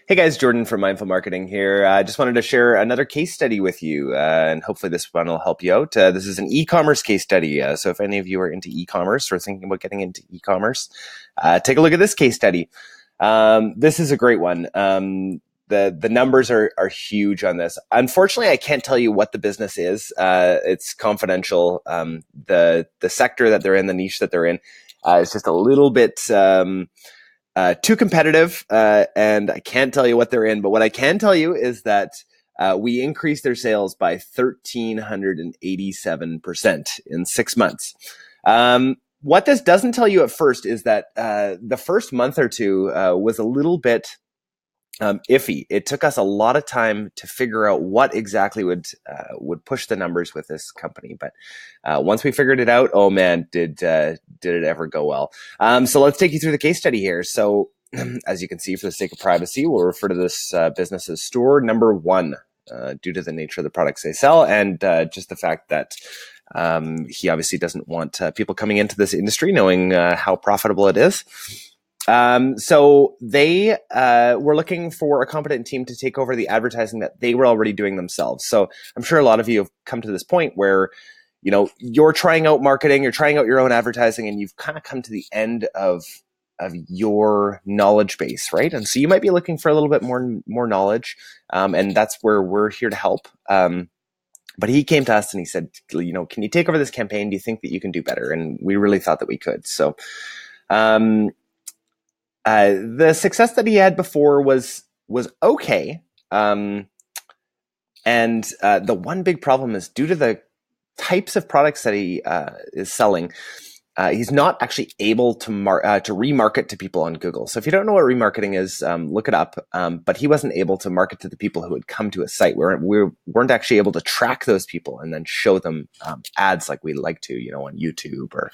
Hey guys, Jordan from Mindful Marketing here. I just wanted to share another case study with you, and hopefully this one will help you out. This is an e-commerce case study. So if any of you are into e-commerce or thinking about getting into e-commerce, take a look at this case study. This is a great one. The numbers are huge on this. Unfortunately, I can't tell you what the business is. It's confidential. The sector that they're in, the niche that they're in, is just a little bit too competitive, and I can't tell you what they're in. But what I can tell you is that we increased their sales by 1,387% in 6 months. What this doesn't tell you at first is that the first month or two was a little bit iffy. It took us a lot of time to figure out what exactly would push the numbers with this company. But once we figured it out, oh man, did it ever go well? So let's take you through the case study here. So as you can see, for the sake of privacy, we'll refer to this business as store number one due to the nature of the products they sell and just the fact that he obviously doesn't want people coming into this industry knowing how profitable it is. So they were looking for a competent team to take over the advertising that they were already doing themselves. So I'm sure a lot of you have come to this point where, you know, you're trying out marketing, you're trying out your own advertising, and you've kind of come to the end of your knowledge base, right? And so you might be looking for a little bit more knowledge, and that's where we're here to help. But he came to us and he said, you know, can you take over this campaign? Do you think that you can do better? And we really thought that we could. So, the success that he had before was okay. And the one big problem is due to the types of products that he is selling, he's not actually able to remarket to people on Google. So if you don't know what remarketing is, look it up. But he wasn't able to market to the people who had come to his site. We weren't actually able to track those people and then show them ads like we like to, you know, on YouTube or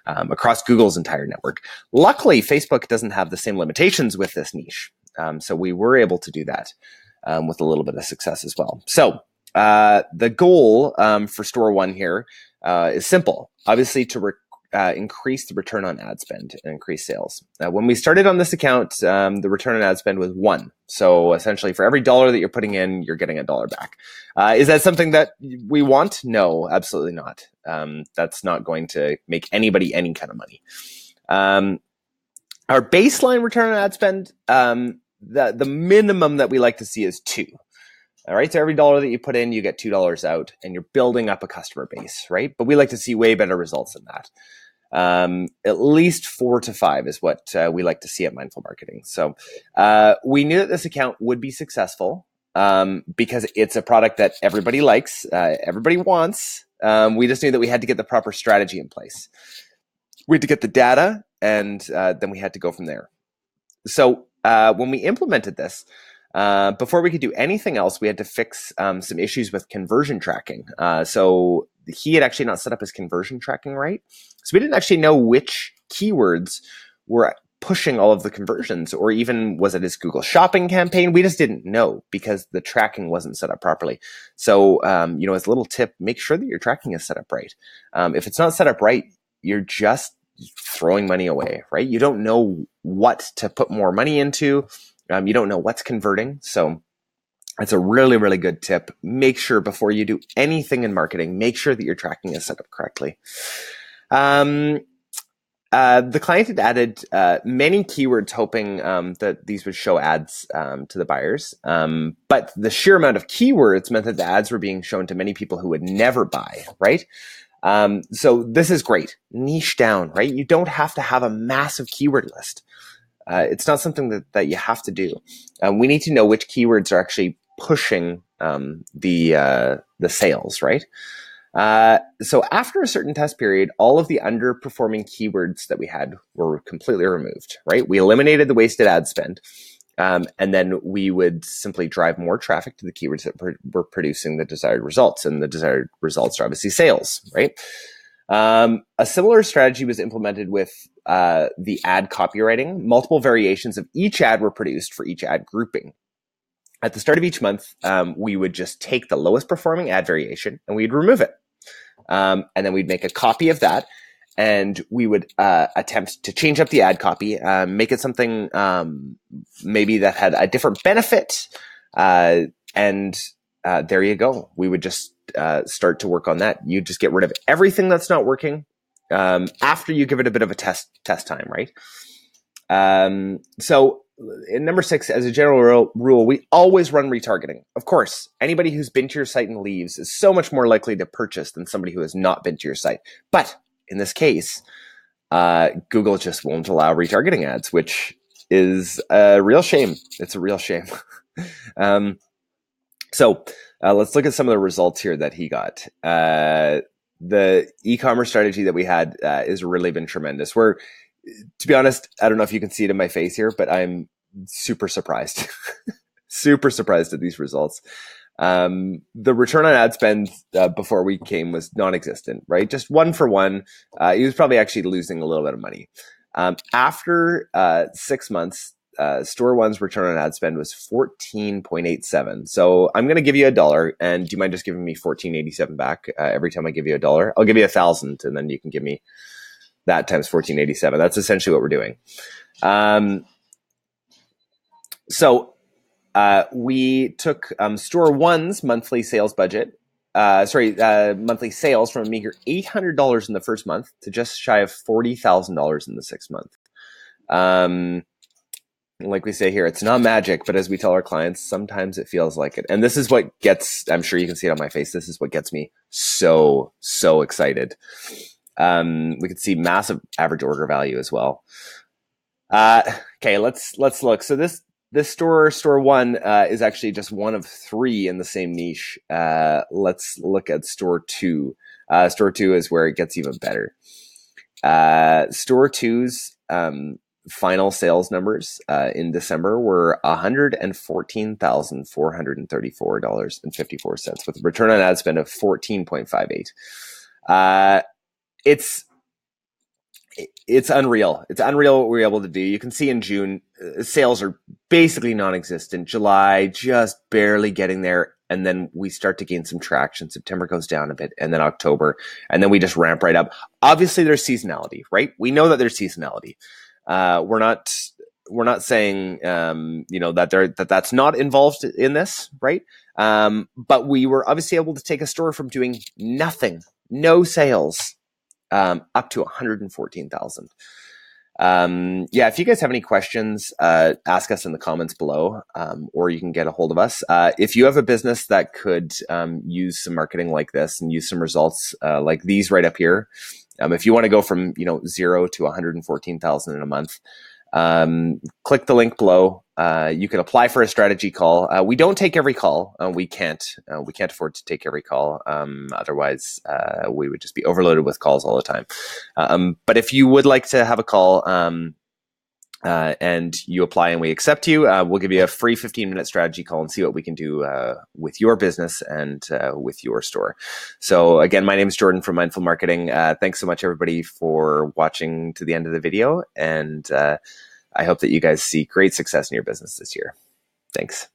across Google's entire network. Luckily, Facebook doesn't have the same limitations with this niche. So we were able to do that with a little bit of success as well. So the goal for Store One here is simple. Obviously, to increase the return on ad spend and increase sales. When we started on this account, the return on ad spend was 1. So essentially for every dollar that you're putting in, you're getting $1 back. Is that something that we want? No, absolutely not. That's not going to make anybody any kind of money. Our baseline return on ad spend, the minimum that we like to see is 2. All right. So every dollar that you put in, you get $2 out and you're building up a customer base, right? But we like to see way better results than that. At least 4 to 5 is what we like to see at Mindful Marketing. So we knew that this account would be successful because it's a product that everybody likes, everybody wants. We just knew that we had to get the proper strategy in place. We had to get the data and then we had to go from there. So when we implemented this, before we could do anything else, we had to fix some issues with conversion tracking. So he had actually not set up his conversion tracking right. So we didn't actually know which keywords were pushing all of the conversions, or even was it his Google Shopping campaign? We just didn't know because the tracking wasn't set up properly. So, you know, as a little tip, make sure that your tracking is set up right. If it's not set up right, you're just throwing money away, right? You don't know what to put more money into. You don't know what's converting. So that's a really, really good tip. Make sure before you do anything in marketing, make sure that your tracking is set up correctly. The client had added many keywords hoping that these would show ads to the buyers. But the sheer amount of keywords meant that the ads were being shown to many people who would never buy, right? So this is great. Niche down, right? You don't have to have a massive keyword list. It's not something that you have to do. We need to know which keywords are actually pushing the sales, right? So after a certain test period, all of the underperforming keywords that we had were completely removed, right? We eliminated the wasted ad spend, and then we would simply drive more traffic to the keywords that were producing the desired results, and the desired results are obviously sales, right? A similar strategy was implemented with the ad copywriting. Multiple variations of each ad were produced for each ad grouping. At the start of each month, we would just take the lowest performing ad variation and we'd remove it. And then we'd make a copy of that and we would attempt to change up the ad copy, make it something maybe that had a different benefit, and there you go. We would just start to work on that. You just get rid of everything that's not working after you give it a bit of a test time, right? So in number 6, as a general rule, we always run retargeting. Of course, anybody who's been to your site and leaves is so much more likely to purchase than somebody who has not been to your site. But in this case, Google just won't allow retargeting ads, which is a real shame. It's a real shame. So let's look at some of the results here that he got. The e-commerce strategy that we had has really been tremendous. We're, to be honest, I don't know if you can see it in my face here, but I'm super surprised. Super surprised at these results. The return on ad spend before we came was non-existent, right? Just 1 for 1. He was probably actually losing a little bit of money. After 6 months, Store One's return on ad spend was 14.87. So I'm going to give you $1, and do you mind just giving me 14.87 back every time I give you $1? I'll give you 1,000, and then you can give me that times 14.87. That's essentially what we're doing. So we took Store One's monthly sales budget, monthly sales from a meager $800 in the first month to just shy of $40,000 in the 6th month. Like we say here, it's not magic, but as we tell our clients, sometimes it feels like it. And this is what gets, I'm sure you can see it on my face, this is what gets me so excited. We can see massive average order value as well. Okay, let's look. So this store one is actually just one of 3 in the same niche. Let's look at store 2. Store 2 is where it gets even better. Store 2's final sales numbers in December were $114,434.54 with a return on ad spend of 14.58. It's unreal. It's unreal what we were able to do. You can see in June, sales are basically non-existent. July, just barely getting there. And then we start to gain some traction. September goes down a bit, and then October, and then we just ramp right up. Obviously, there's seasonality, right? We know that there's seasonality. We're not saying, that that's not involved in this, right? But we were obviously able to take a store from doing nothing, no sales, up to 114,000. If you guys have any questions, ask us in the comments below, or you can get a hold of us. If you have a business that could use some marketing like this and use some results like these right up here, if you want to go from 0 to 114,000 in a month, click the link below. You can apply for a strategy call. We don't take every call. We can't afford to take every call. Otherwise, we would just be overloaded with calls all the time. But if you would like to have a call, and you apply and we accept you, we'll give you a free 15-minute strategy call and see what we can do with your business and with your store. So again, my name is Jordan from Mindful Marketing. Thanks so much, everybody, for watching to the end of the video. And I hope that you guys see great success in your business this year. Thanks.